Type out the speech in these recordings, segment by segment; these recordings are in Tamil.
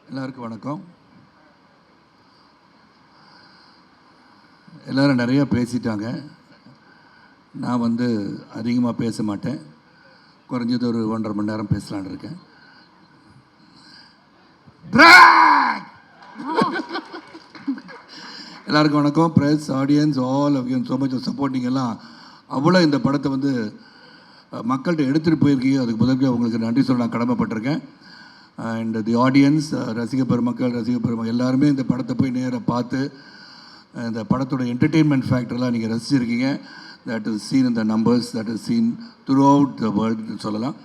எல்லாருக்கும் வணக்கம். எல்லோரும் நிறையா பேசிட்டாங்க. நான் அதிகமாக பேச மாட்டேன். குறைஞ்சது ஒரு 1.5 மணி நேரம் பேசலான்னு இருக்கேன். எல்லாருக்கும் வணக்கம். Press, audience, all of you so much supporting. எல்லாம் அவ்வளோ இந்த படத்தை மக்கள்கிட்ட எடுத்துகிட்டு போயிருக்கீங்க. அதுக்கு முதல்ல உங்களுக்கு நன்றி சொல்ல நான் கடமைப்பட்டிருக்கேன். அண்ட் தி ஆடியன்ஸ், ரசிக பெருமக்கள் எல்லாருமே இந்த படத்தை போய் நேராக பார்த்து இந்த படத்தோட என்டர்டெயின்மெண்ட் ஃபேக்டர்லாம் நீங்கள் ரசிச்சிருக்கீங்க. That is seen in the numbers, that is seen throughout the வேர்ல்டுன்னு சொல்லலாம்.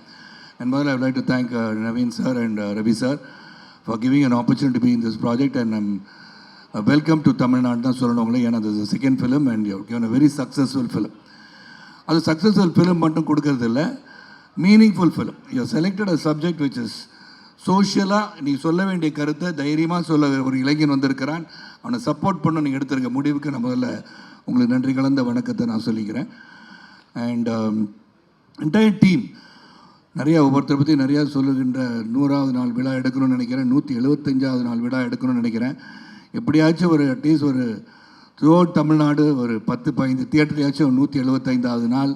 அண்ட் முதல்ல I would like to thank Naveen sir and Ravi sir for giving an opportunity to be in this project. And I'm welcome to Tamil Nadu தான் சொல்லணும் உங்களே. ஏன்னா அது second film and you given a very successful film. அது சக்ஸஸ்ஃபுல் ஃபிலிம் மட்டும் கொடுக்கறது இல்லை, meaningful film. You selected a subject which is சோஷியலாக நீ சொல்ல வேண்டிய கருத்தை தைரியமாக சொல்ல ஒரு இளைஞன் வந்திருக்கிறான், அவனை சப்போர்ட் பண்ண நீங்கள் எடுத்துருக்க முடிவுக்கு நான் முதல்ல உங்களுக்கு நன்றி கலந்த வணக்கத்தை நான் சொல்லிக்கிறேன். அண்ட் என்டையர் டீம் நிறையா ஒவ்வொருத்தரை பற்றி நிறையா சொல்லுகின்ற 100வது நாள் விழா எடுக்கணும்னு நினைக்கிறேன், 175வது நாள் விழா எடுக்கணும்னு நினைக்கிறேன். எப்படியாச்சும் ஒரு அட்லீஸ்ட் ஒரு த்ரூ தமிழ்நாடு ஒரு 10-15 தியேட்டர்லையாச்சும் 175வது நாள்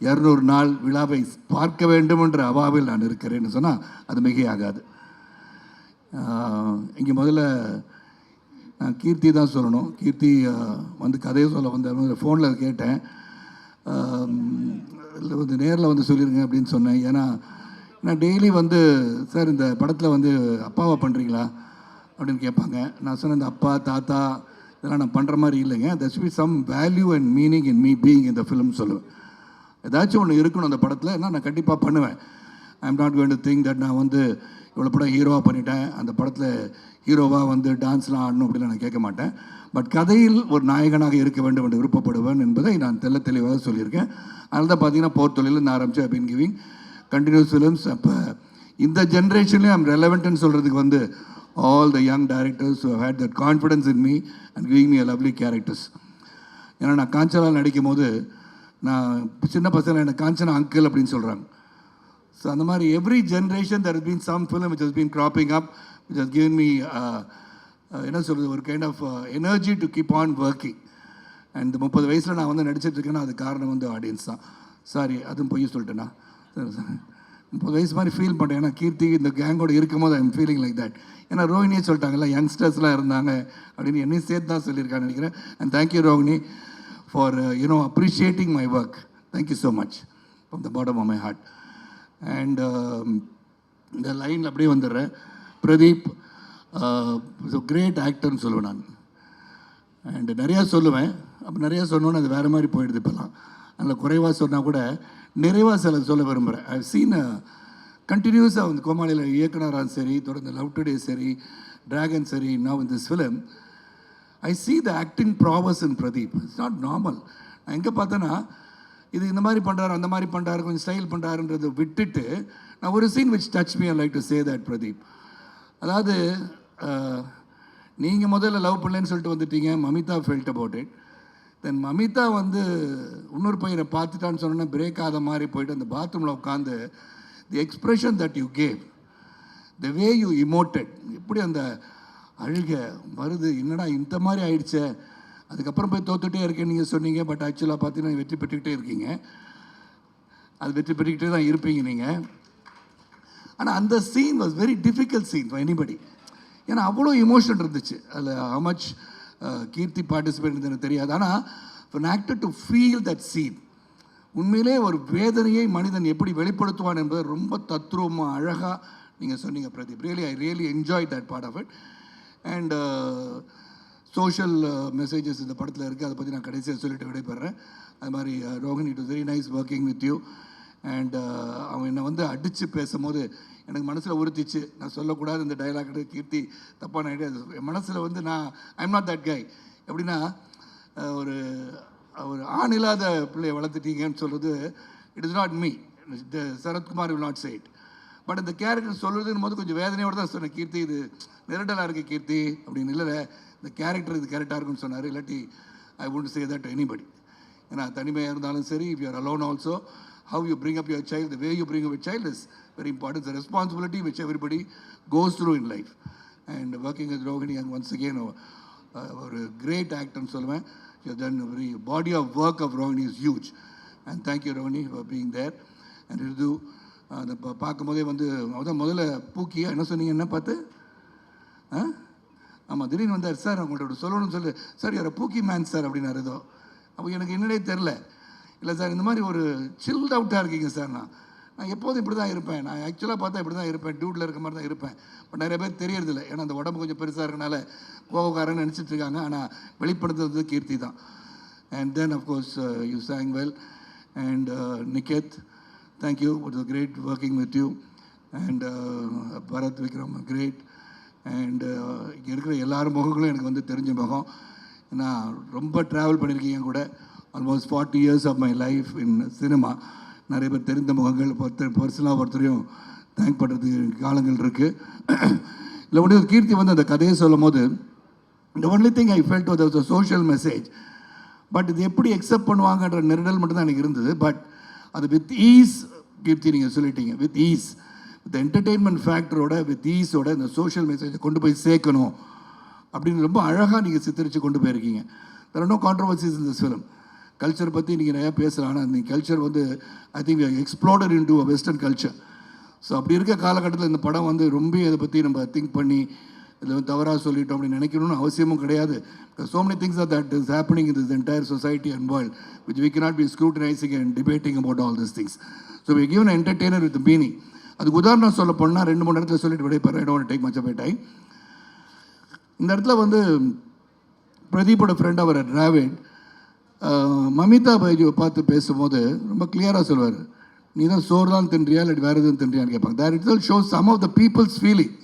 200 நாள் விழாவை பார்க்க வேண்டும் என்ற அவாவில் நான் இருக்கிறேன்னு சொன்னால் அது மிகையாகாது. இங்கே முதல்ல நான் கீர்த்தி தான் சொல்லணும். கீர்த்தி கதையை சொல்ல ஃபோனில் கேட்டேன். இல்லை நேரில் சொல்லிடுங்க அப்படின்னு சொன்னேன். ஏன்னா நான் டெய்லி சார் இந்த படத்தில் அப்பாவை பண்ணுறீங்களா அப்படின்னு கேட்பாங்க. நான் சொன்னேன் இந்த அப்பா தாத்தா இதெல்லாம் நான் பண்ணுற மாதிரி இல்லைங்க, that's be some value and meaning in me being இந்த ஃபிலிம் சொல்லுவேன். ஏதாச்சும் ஒன்று இருக்கணும் அந்த படத்தில், என்ன நான் கண்டிப்பாக பண்ணுவேன். I am not going to think that நான் இவ்வளோ படம் ஹீரோவாக பண்ணிட்டேன், அந்த படத்தில் ஹீரோவாக டான்ஸ்லாம் ஆடணும் அப்படின்னு நான் கேட்க மாட்டேன். பட் கதையில் ஒரு நாயகனாக இருக்க வேண்டும் என்று விருப்பப்படுவேன் என்பதை நான் தெளிவாக சொல்லியிருக்கேன். அதனால தான் பார்த்தீங்கன்னா போர் தொழிலிருந்து ஆரம்பித்து I been giving continues films. அப்போ இந்த ஜென்ரேஷன்லேயும் ஐம் ரெலவெண்ட்னு சொல்கிறதுக்கு all the young directors who have had that confidence in me and giving me a lovely characters. ஏன்னா நான் காஞ்சனாவில் நடிக்கும் போது நான் சின்ன பசங்க எனக்கு காஞ்சனா அங்கிள் அப்படின்னு சொல்கிறாங்க. ஸோ அந்த மாதிரி every generation there has been some film which has been cropping up which has given me என்ன சொல்கிறது ஒரு kind of energy to keep on working. And 30 வயசில் நான் நடிச்சிட்டு இருக்கேன்னா அது காரணம் ஆடியன்ஸ் தான். சாரி அதுவும் பொய் சொல்லிட்டேன்னா 30 வயசு மாதிரி ஃபீல் பண்ணுறேன். ஏன்னா கீர்த்தி இந்த கேங்கோடு இருக்கும் போது I am feeling like that. ஏன்னா ரோஹினியே சொல்லிட்டாங்கல்ல யங்ஸ்டர்ஸ்லாம் இருந்தாங்க அப்படின்னு என்னையும் சேர்த்து தான் சொல்லியிருக்கான்னு நினைக்கிறேன். And thank you Rohini for appreciating my work. Thank you so much from the bottom of my heart. And இந்த லைனில் அப்படியே வந்துடுறேன். பிரதீப் கிரேட் ஆக்டர்னு சொல்லுவேன் நான். அண்டு நிறையா சொல்லுவேன். அப்போ நிறையா சொன்னோன்னு அது வேறு மாதிரி போயிடுது இப்போல்லாம். அதில் குறைவாக சொன்னால் கூட நிறைவாக சொல்ல விரும்புகிறேன். ஐ சீன் கண்டினியூஸாக கோமாளியில் இயக்குனராக சரி, தொடர்ந்து லவ் டுடே சரி, டிராகன் சரி, now in this film I see the acting prowess in Pradeep. It's not normal. நான் எங்கே பார்த்தேன்னா இது இந்த மாதிரி பண்ணுறாரு அந்த மாதிரி பண்ணுறாரு கொஞ்சம் ஸ்டைல் பண்ணுறாருன்றதை விட்டுட்டு நான் ஒரு scene which touch me I like to say that Pradeep. அதாவது நீங்கள் முதல்ல லவ் பண்ணலன்னு சொல்லிட்டு வந்துட்டீங்க, Mamitha felt about it. Then Mamitha இன்னொரு பையனை பார்த்துட்டான்னு சொன்னோன்னா பிரேக் ஆகாத மாதிரி போயிட்டு அந்த பாத்ரூமில் உட்காந்து the expression that you gave, the way you emoted, எப்படி அந்த அழுகை வருது, என்னடா இந்த மாதிரி ஆயிடுச்சே, அதுக்கப்புறம் போய் தோத்துட்டே இருக்கேன்னு நீங்கள் சொன்னீங்க. பட் ஆக்சுவலாக பார்த்தீங்கன்னா வெற்றி பெற்றுக்கிட்டே இருக்கீங்க. அது வெற்றி பெற்றுக்கிட்டே தான் இருப்பீங்க நீங்கள். ஆனால் அந்த scene was very difficult scene for anybody. ஏன்னா அவ்வளோ இமோஷன் இருந்துச்சு அதில். ஹவ் மச் கீர்த்தி பார்ட்டிசிபேட் எனக்கு தெரியாது. ஆனால் for an actor to feel that scene, உண்மையிலே ஒரு வேதனையை மனிதன் எப்படி வெளிப்படுத்துவான் என்பதை ரொம்ப தத்ரூபமாக அழகாக நீங்கள் சொன்னீங்க Pradeep. I really enjoy that part of it. And social messages இந்த படத்தில் இருக்குது, அதை பற்றி நான் கடைசியாக சொல்லிட்டு விடைபெறேன். அது மாதிரி Rohini, it was very nice working with you. And அவன் என்னை அடித்து பேசும்போது எனக்கு மனசில் உறுத்திச்சு. நான் சொல்லக்கூடாது இந்த டைலாக், கீர்த்தி தப்பான ஐடியா. என் மனசில் நான் I am not that guy. எப்படின்னா ஒரு ஆண் இல்லாத பிள்ளையை வளர்த்துட்டீங்கன்னு சொல்கிறது it is not me. Sarathkumar will not say it. But இந்த கேரக்டர் சொல்கிறதுன்னு போது கொஞ்சம் வேதனையோடு தான் சொன்னேன். கீர்த்தி இது நெருடலாக இருக்குது கீர்த்தி அப்படின்னு. இல்லை இந்த கேரக்டர் இது கரெக்டாக இருக்குன்னு சொன்னார். இல்லாட்டி I would say that anybody. ஏன்னா தனிமையாக இருந்தாலும் சரி, if you are alone also, how you bring up your child, the way you bring up your child is very important. It's a responsibility which everybody goes through in life. And working with Rohini and once again ஒரு கிரேட் ஆக்டர்னு சொல்லுவேன். You then very body of work of Rohini is huge. And thank you Rohini for being there. And இது அந்த பார்க்கும்போதே வந்து அதான் முதல்ல பூக்கியா என்ன சொன்னீங்க, என்ன பார்த்து ஆமாம் திடீர்னு வந்தார் சார் அவங்கள்ட்ட சொல்லணும்னு சொல்லி சார் யார் பூக்கி மேன் சார் அப்படின்னாரு. ஏதோ அப்போ எனக்கு என்னடே தெரில. இல்லை சார் இந்த மாதிரி ஒரு சில்ட் அவுட்டாக இருக்கீங்க சார். நான் எப்போதும் இப்படி தான் இருப்பேன். நான் ஆக்சுவலாக பார்த்தா இப்படி தான் இருப்பேன், டியூட்டில் இருக்க மாதிரி தான் இருப்பேன். பட் நிறைய பேர் தெரியறதில்ல, ஏன்னா அந்த உடம்பு கொஞ்சம் பெருசாக இருக்கனால கோவக்காரன்னு நினச்சிட்டு இருக்காங்க. ஆனால் வெளிப்படுத்துறது கீர்த்தி தான். And then of course you sang well. And Niket, thank you. It was great working with you. And Bharat Vikram, great. And இங்கே இருக்கிற எல்லாரும் முகங்களும் எனக்கு வந்து தெரிஞ்ச முகம். நான் ரொம்ப ட்ராவல் பண்ணியிருக்கீங்க கூட. Almost 40 years of my life in cinema. நிறைய பேர் தெரிந்த முகங்கள் பர்சனலாக ஒருத்தரையும் தேங்க் பண்ணுறதுக்கு காலங்கள் இருக்குது. இல்லை உடனே கீர்த்தி வந்து அந்த கதையை சொல்லும் போது the only thing I felt was a social message. But இது எப்படி அக்செப்ட் பண்ணுவாங்கன்ற நெருடல் மட்டும்தான் எனக்கு இருந்தது. பட் அது வித் ஈஸ் கீர்த்தி நீங்கள் சொல்லிட்டீங்க. வித் ஈஸ், வித் என்டர்டெயின்மெண்ட் ஃபேக்டரோட வித் ஈஸோட இந்த சோஷியல் மெசேஜை கொண்டு போய் சேர்க்கணும் அப்படின்னு ரொம்ப அழகாக நீங்கள் சித்தரித்து கொண்டு போயிருக்கீங்க. There are no controversies in this film. Culture பற்றி நீங்கள் நிறையா பேசலாம். ஆனால் இந்த கல்ச்சர் வந்து I think exploited in to a western culture. So அப்படி இருக்க காலகட்டத்தில் இந்த படம் வந்து ரொம்ப இதை பற்றி நம்ம திங்க் பண்ணி இதில் வந்து தவறாக சொல்லிட்டோம் அப்படின்னு நினைக்கணும்னு அவசியமும் கிடையாது. So many things that is happening in this entire society and world which we cannot be scrutinizing and debating about all these things. So we are given an entertainer with a meaning. அதுக்கு உதாரணம் சொல்ல போனால் 2-3 இடத்துல சொல்லிட்டு விடைப்பேன். I don't want to take much of my time. இந்த இடத்துல வந்து பிரதீப்போட ஃப்ரெண்ட் அவர் டிராவிட் மமிதா பைஜுவை பார்த்து பேசும்போது ரொம்ப கிளியராக சொல்லுவார், நீ தான் சோறு தான் தின்றியா இல்லை வேறு எதுவும் தின்றியான்னு கேட்பாங்க. That it will show some of the people's feeling.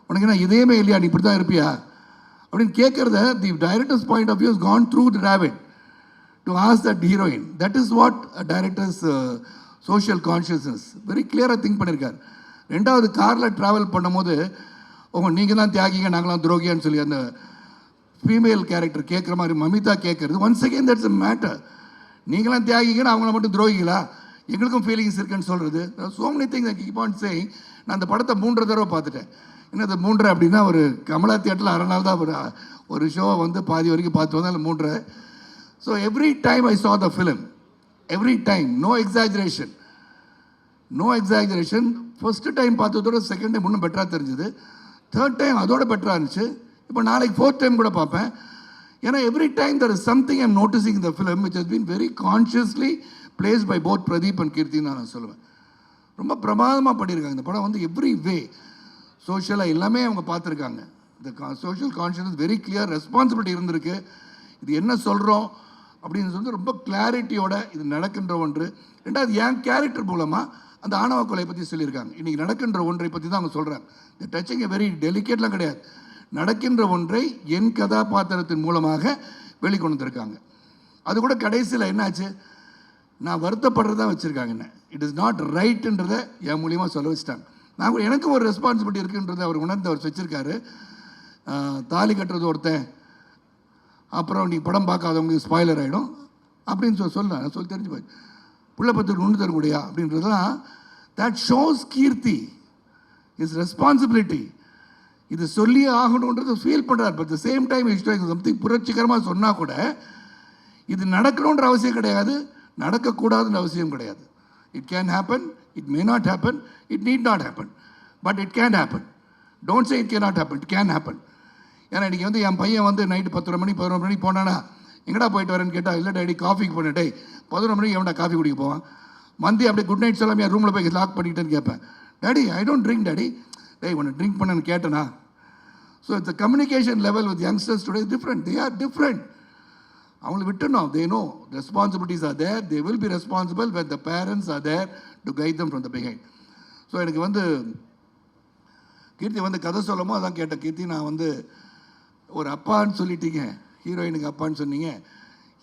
உனக்கு என்ன இதேமே இல்லையா, நீ இப்படி தான் இருப்பியா அப்படின்னு கேட்குறத the director's point of view is gone through the டிராவிட் to ask that heroine. That is what director's social consciousness very கிளியராக திங்க் பண்ணியிருக்கார். ரெண்டாவது காரில் ட்ராவல் பண்ணும்போது நீங்கள் தான் தியாகிங்க நாங்களாம் துரோகியான்னு சொல்லி அந்த ஃபீமேல் கேரக்டர் கேட்குற மாதிரி மமிதா கேட்குறது once again that's a matter. நீங்களாம் தியாகிங்கன்னு அவங்கள மட்டும் துரோகிங்களா, எங்களுக்கும் ஃபீலிங்ஸ் இருக்குன்னு சொல்கிறது. So many things I keep on saying. நான் அந்த படத்தை 3 தடவை பார்த்துட்டேன். என்ன அது 3 அப்படின்னா ஒரு கமலா தியேட்டரில் 1/2 நாள் தான் ஒரு ஷோவை வந்து பாதி வரைக்கும் பார்த்து வந்தால் அதில் 3. So every time I saw the film, every time, no exaggeration, no exaggeration. First time பார்த்ததோட செகண்ட் டைம் இன்னும் பெட்டராக தெரிஞ்சுது. தேர்ட் டைம் அதோட பெட்டராக இருந்துச்சு. இப்போ நாளைக்கு 4th டைம் கூட பார்ப்பேன். ஏன்னா every time there is something I'm noticing in the film which has been very consciously placed by both Pradeep and Kirti நான் சொல்லுவேன். ரொம்ப பிரமாதமாக பண்ணியிருக்காங்க இந்த படம். வந்து எவ்ரி வே சோஷியலாக எல்லாமே அவங்க பார்த்துருக்காங்க. இந்த social conscious very clear, responsibility இருந்திருக்கு. இது என்ன சொல்கிறோம் அப்படின்னு சொல்லிட்டு ரொம்ப கிளாரிட்டியோட இது நடக்கின்ற ஒன்று. ரெண்டாவது என் கேரக்டர் மூலமாக அந்த ஆணவ கொலை பற்றி சொல்லியிருக்காங்க. இன்றைக்கி நடக்கின்ற ஒன்றை பற்றி தான் அவங்க சொல்கிறாங்க. இந்த டச்சிங் வெரி டெலிகேட்லாம் கிடையாது. நடக்கின்ற ஒன்றை என் கதாபாத்திரத்தின் மூலமாக வெளிக்கொண்டு வந்திருக்காங்க. அது கூட கடைசியில் என்னாச்சு, நான் வருத்தப்படுறதா வச்சுருக்காங்க. என்ன இட் இஸ் நாட் ரைட்டுன்றதை என் மூலியமாக சொல்ல வச்சுட்டாங்க. நான் கூட எனக்கு ஒரு ரெஸ்பான்சிபிலிட்டி இருக்குன்றதை அவர் உணர்ந்து அவர் வச்சுருக்காரு. தாலி கட்டுறது ஒருத்தன், அப்புறம் நீ படம் பார்க்காதவங்களுக்கு ஸ்பாய்லர் ஆகிடும் அப்படின்னு சொல்லி தெரிஞ்சு போய் புள்ள பத்து ஒன்று தரக்கூடியா அப்படின்றதுலாம் that shows Keerthi is responsibility. இது சொல்லியே ஆகணுன்றது ஃபீல் பண்ணுறார். But the same time something புரட்சிகரமாக சொன்னால் கூட இது நடக்கணுன்ற அவசியம் கிடையாது, நடக்கக்கூடாதுன்ற அவசியம் கிடையாது. It can happen, it may not happen, it need not happen, but it can happen. Don't say it can not happen, it can happen. ஏன்னா இன்றைக்கி வந்து என் பையன் வந்து நைட்டு 10 மணி 11 மணிக்கு போனானா எங்கடா போயிட்டு வரேன்னு கேட்டால், இல்லை டேடி காஃபிக்கு போனேன். டே 11 மணிக்கு எவன்டா காஃபி குடிக்க போவான்? மந்தி அப்படியே குட் நைட் சொல்லாமல் என் ரூமில் போய் லாக் பண்ணிக்கிட்டேன்னு கேட்பேன். Daddy I don't drink daddy. டேய் உன்னை ட்ரிங்க் பண்ணேன்னு கேட்டேனா? So it's communication level with youngsters today different. They are different. அவங்களை விட்டுணும். They no responsibilities are there. They will be responsible when the parents are there to guide them from the behind. So எனக்கு வந்து கீர்த்தி வந்து கதை சொல்லுமோ அதான் கேட்டேன். கீர்த்தி நான் வந்து ஒரு அப்பான்னு சொல்லிட்டீங்க, ஹீரோயினுக்கு அப்பான்னு சொன்னீங்க.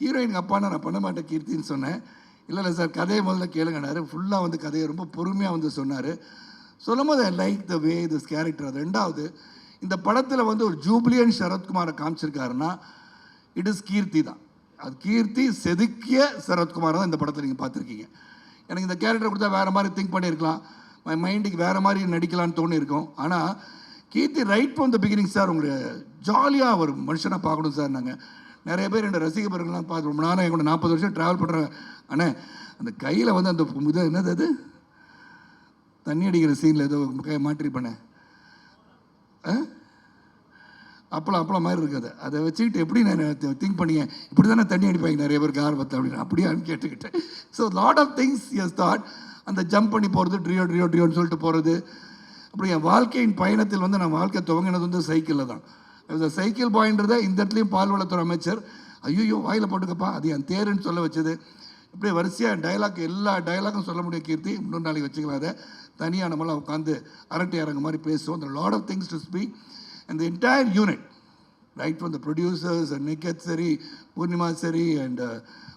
ஹீரோயினுக்கு அப்பான்னு நான் பண்ண மாட்டேன் கீர்த்தின்னு சொன்னேன். இல்லை சார் கதையை முதல்ல கேளுங்கனாரு. ஃபுல்லாக வந்து கதையை ரொம்ப பொறுமையாக வந்து சொன்னார். சொல்லும் போது I like the way this character. அது ரெண்டாவது, இந்த படத்தில் வந்து ஒரு ஜூப்ளியன் சரத்குமாரை காமிச்சிருக்காருன்னா இட் இஸ் கீர்த்தி தான். அது கீர்த்தி செதுக்கிய சரத்குமார் தான் இந்த படத்தில் நீங்கள் பார்த்துருக்கீங்க. எனக்கு இந்த கேரக்டர் கொடுத்தா வேறு மாதிரி திங்க் பண்ணியிருக்கலாம், மைண்டுக்கு வேறு மாதிரி நடிக்கலான்னு தோணியிருக்கோம். ஆனால் Keerthi right from the beginning sir உங்களை ஜாலியாக ஒரு மனுஷனாக பார்க்கணும் சார். நாங்கள் நிறைய பேர் என்னோட ரசிகர்கள்லாம் பார்த்து ரொம்ப நாளாக எங்களோட 40 வருஷம் ட்ராவல் பண்ணுறாங்க. ஆனால் அந்த கையில் வந்து அந்த இது என்னது அது தண்ணி அடிக்கிற சீனில் ஏதோ மாற்றிருப்பேன் அப்பளம் மாதிரி இருக்குது. அதை வச்சுக்கிட்டு எப்படி நான் திங்க் பண்ணிங்க இப்படி தானே தண்ணி அடிப்பாங்க நிறைய பேருக்கு ஆர்வத்தை அப்படின்னு அப்படியான்னு கேட்டுக்கிட்டேன். So lot of things as that. அந்த ஜம்ப் பண்ணி போகிறது ட்ரியோன்னு சொல்லிட்டு போகிறது. அப்படி என் வாழ்க்கையின் பயணத்தில் வந்து நான் வாழ்க்கை துவங்கினது வந்து சைக்கிளில் தான். இந்த சைக்கிள் பாயின்றதை இந்த இடத்துலையும் பால்வளத்துறை அமைச்சர் ஐயோ வாயில் போட்டுக்கப்பா அது என் தேருன்னு சொல்ல வச்சது. இப்படி வரிசையாக டைலாக் எல்லா டைலாக்கும் சொல்ல முடியும் கீர்த்தி. இன்னொரு நாளைக்கு வச்சுக்கலாம். அதை தனியாக நம்மளாம் உட்காந்து அரட்டை அரங்க மாதிரி பேசுவோம். the lot of things to speak and the entire unit right from the producers and Niket Seri, Purnima Seri and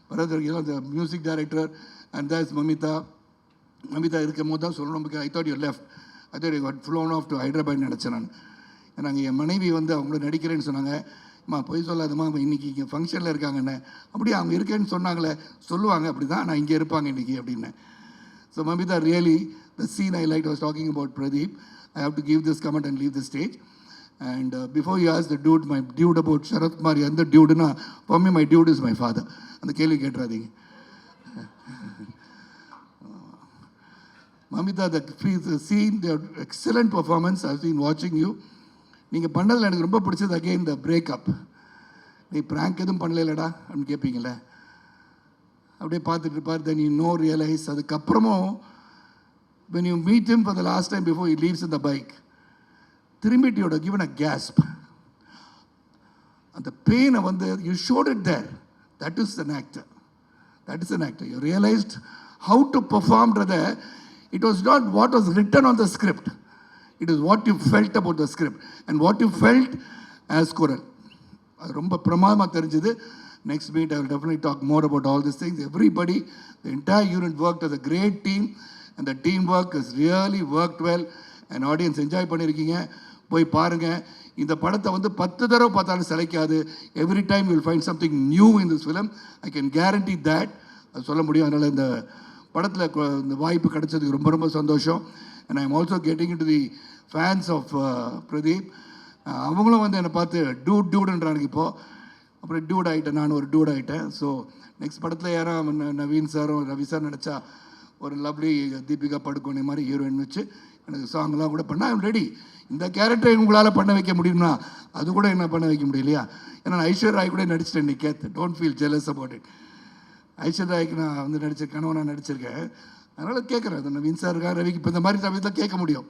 Bharat, the music director, and that's Mamita இருக்கும் போது தான் சொல்லணும். I thought you left. I thought you got flown off to Hyderabad நினச்சேன் நான். நாங்கள் என் மனைவி வந்து அவங்கள நடிக்கிறேன்னு சொன்னாங்க. அம்மா போய் சொல்லாதம்மா இன்றைக்கி இங்கே ஃபங்க்ஷனில் இருக்காங்கண்ணே. அப்படி அவங்க இருக்கேன்னு சொன்னாங்களே சொல்லுவாங்க அப்படி தான் நான் இங்கே இருப்பாங்க இன்றைக்கி அப்படின்னேன். So Mamita really the scene I liked, I was talking about Pradeep. I have to give this comment and leave the stage. And before you ask the dude, my dude about Sharath Kumar, and the dude, na, for me, my dude is my father. And the kelly get radhi. Mamita, the scene, the excellent performance. I've been watching you. நீங்கள் பண்ணதில் எனக்கு ரொம்ப பிடிச்சது அகெயின் இந்த பிரேக்கப். நீ ப்ராங்க் எதுவும் பண்ணலடா அப்படின்னு கேட்பீங்களே. அப்படியே பார்த்துட்டு இருப்பார். Then you know realise. அதுக்கப்புறமும் when you meet him for the last time before he leaves in the bike, திரும்பிட்டு யோட given a gasp. அந்த பெயினை வந்து you showed it there. That is an actor. That is an actor. You realized how to perform rather. It was not what was written on the script. It is what you felt about the script and what you felt as Kural. அது ரொம்ப பிரமாதமாக தெரிஞ்சது. Next meet I will definitely talk more about all these things. Everybody, the entire unit worked as a great team and the teamwork has really worked well and audience enjoy பண்ணியிருக்கீங்க. போய் பாருங்கள். இந்த படத்தை வந்து 10 தடவை பார்த்தாலும் சிலைக்காது. Every time you will find something new in this film. I can guarantee that. அது சொல்ல முடியும். அதனால் இந்த படத்தில் இந்த வாய்ப்பு கிடைச்சதுக்கு ரொம்ப ரொம்ப சந்தோஷம். And I am also getting into the fans of Pradeep. அவங்களும் வந்து என்னை பார்த்து டூடுன்றானுங்க இப்போது. அப்புறம் டூட் ஆகிட்டேன், நான் ஒரு டூட் ஆகிட்டேன். ஸோ நெக்ஸ்ட் படத்தில் யாரும் நவீன் சாரும் ரவி சார் நினச்சா ஒரு லவ்லி தீபிகா படுகோனே மாதிரி ஹீரோயின் வச்சு எனக்கு சாங்லாம் கூட பண்ணால் ஐம் ரெடி. இந்த கேரக்டரை உங்களால் பண்ண வைக்க முடியும்னா அது கூட என்ன பண்ண வைக்க முடியலையா? ஏன்னா நான் ஐஸ்வர் ராய் கூட நடிச்சிட்டேன். Niketh, don't feel jealous about it. Aishwarya ராய்க்கு நான் வந்து கனவு நான் நடிச்சிருக்கேன். அதனால் கேட்குறேன். அது நவீன் சார் இருக்கா, ரவிக்கு இப்போ இந்த மாதிரி சமயத்தில் கேட்க முடியும்.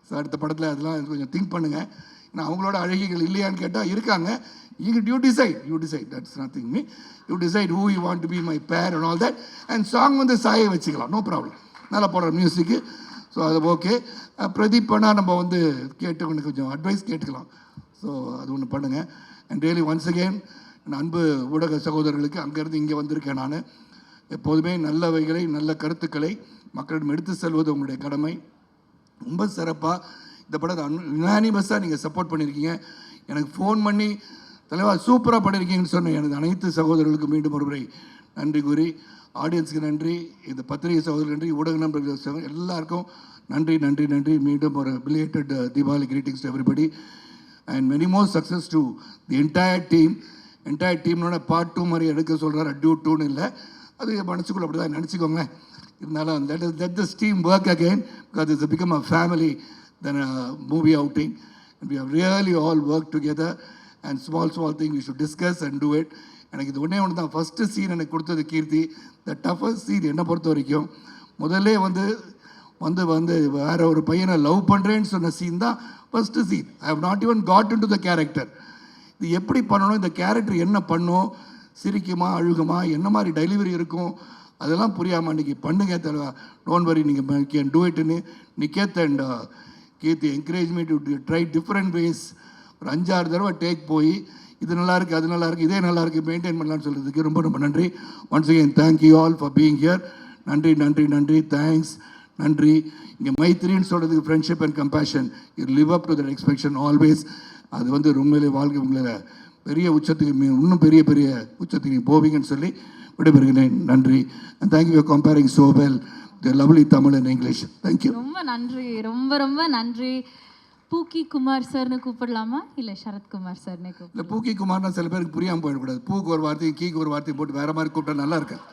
ஸோ அடுத்த படத்தில் அதெல்லாம் கொஞ்சம் திங்க் பண்ணுங்கள். ஏன்னா அவங்களோட அழகிகள் இல்லையான்னு கேட்டால் இருக்காங்க. You decide. That's nothing me. You decide who you want to be my pair and all that. And song வந்து சாயை வச்சுக்கலாம், நோ ப்ராப்ளம். நல்லா போடுற மியூசிக்கு. ஸோ அது ஓகே. பிரதீப் பண்ணால் நம்ம வந்து கேட்டு கொஞ்சம் அட்வைஸ் கேட்டுக்கலாம். ஸோ அது ஒன்று பண்ணுங்கள். அண்ட் ரியலி ஒன்ஸ் அகெயின் அன்பு ஊடக சகோதரர்களுக்கு அங்கேருந்து இங்கே வந்திருக்கேன் நான். எப்போதுமே நல்லவைகளை நல்ல கருத்துக்களை மக்களிடம் எடுத்து செல்வது உங்களுடைய கடமை. ரொம்ப சிறப்பாக இந்த படத்தை யுனானிமஸாக நீங்கள் சப்போர்ட் பண்ணியிருக்கீங்க. எனக்கு ஃபோன் பண்ணி தலைவா சூப்பராக பண்ணியிருக்கீங்கன்னு சொன்னேன். எனது அனைத்து சகோதரர்களுக்கு மீண்டும் ஒரு முறை நன்றி கூறி, ஆடியன்ஸுக்கு நன்றி, இந்த பத்திரிகை சகோதரர் நன்றி, ஊடக நண்பர்கள் எல்லாருக்கும் நன்றி. மீண்டும் ஒரு belated Deepavali greetings to everybody and many more success to the entire டீம்னோட பார்ட் 2 மாதிரி எடுக்க சொல்கிறார். டியூட் 2ன்னு இல்லை, அது மனசுக்குள்ள அப்படி தான் நினச்சிக்கோங்க. இருந்தாலும் let this team work again because it's become a family than a movie outing and we have really all worked together and small thing we should discuss and do it. எனக்கு இது ஒன்று தான் ஃபஸ்ட்டு சீன் எனக்கு கொடுத்தது கீர்த்தி. த டஃபஸ்ட் சீன் என்னை பொறுத்த வரைக்கும் முதல்ல வந்து வேற ஒரு பையனை லவ் பண்ணுறேன்னு சொன்ன சீன் தான் first scene. I have not even got into the character. இது எப்படி பண்ணணும், இந்த கேரக்டர் என்ன பண்ணும், சிரிக்குமா அழுகுமா, என்ன மாதிரி டெலிவரி இருக்கும், அதெல்லாம் புரியாமல் அன்றைக்கி பண்ணுங்க தலைவா, டோன்ட் வரி, நீங்கள் கேன் டூ இட்னு Niketh and Keerthi encourage me to try different ways. ஒரு 5-6 தடவை டேக் போய் இது நல்லாயிருக்கு, அது நல்லாயிருக்கு, இதே நல்லாயிருக்கு, மெயின்டைன் பண்ணலான்னு சொல்கிறதுக்கு ரொம்ப ரொம்ப நன்றி. Once again thank you all for being here. நன்றி, தேங்க்ஸ், நன்றி. இங்கே மைத்ரின்னு சொல்கிறதுக்கு friendship and compassion, you live up to that expectation always. அது வந்து உண்மையிலே வாழ்க்கை உங்களை பெரிய உச்சத்துக்கு இன்னும் பெரிய உச்சத்துக்கு நீங்கள் போவீங்கன்னு சொல்லி விடைபெறுகிறேன். நன்றி. And thank you for comparing so well the lovely Tamil and English. Thank you. ரொம்ப நன்றி. பூக்கி குமார் சார்னு கூப்பிடலாமா இல்லை சரத்குமார் சார்னு இல்லை பூக்கி குமார்னா சில பேருக்கு புரியாமல் போயிடக்கூடாது. பூக்கு ஒரு வார்த்தையும் கீக்கு ஒரு வார்த்தையும் போட்டு வேறு மாதிரி கூப்பிட்டா நல்லா இருக்காது.